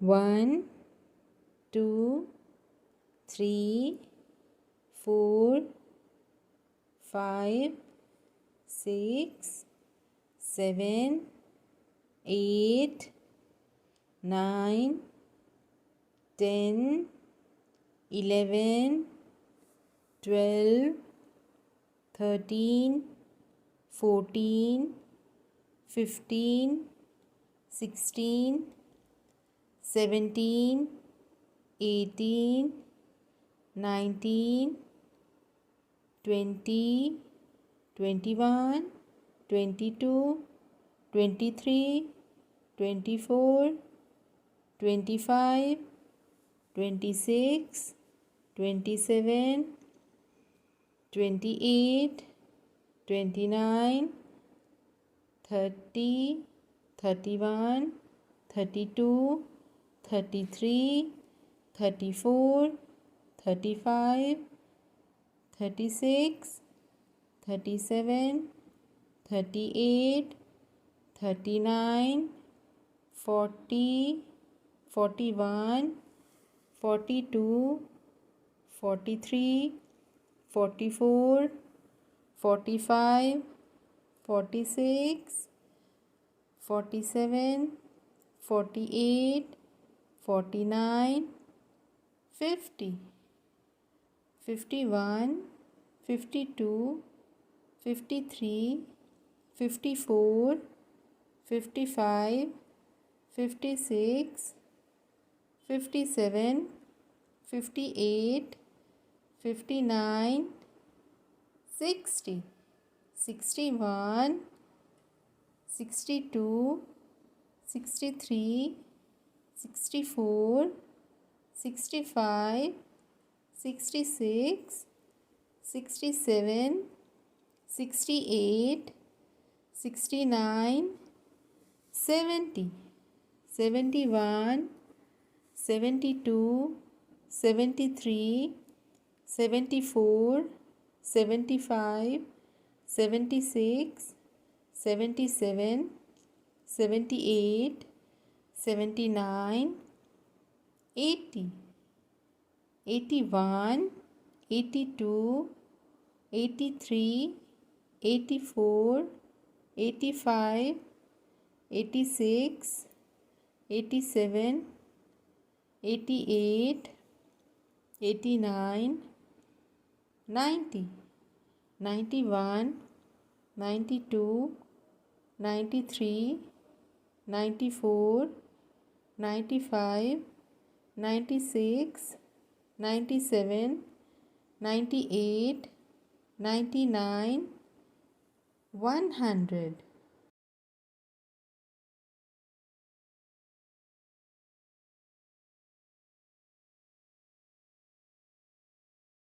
1, 2, 3, 4, 5, 6, 7, 8, 9, 10, 11, 12, 13, 14, 15, 16, 17, 18, 19, 20, 21, 22, 23, 24, 25, 26, 27, 28, 29, 30, 31, 32, 33, 34, 35, 36, 37, 38, 39, 40, 41, 42, 43, 44, 45, 46, 47, 48, 49, 50, 51, 52, 53, 54, 55, 56, 57, 58, 59, 60, 61, 62, 63, 64, 65, 66, 67, 68, 69, 70, 71, 72, 73, 74, 75, 76, 77, 78, 79, 80, 81, 82, 83, 84, 85, 86, 87, 88, 89, 90, 91, 92, 93, 94, 95, 96, 97, 98, 99, 100.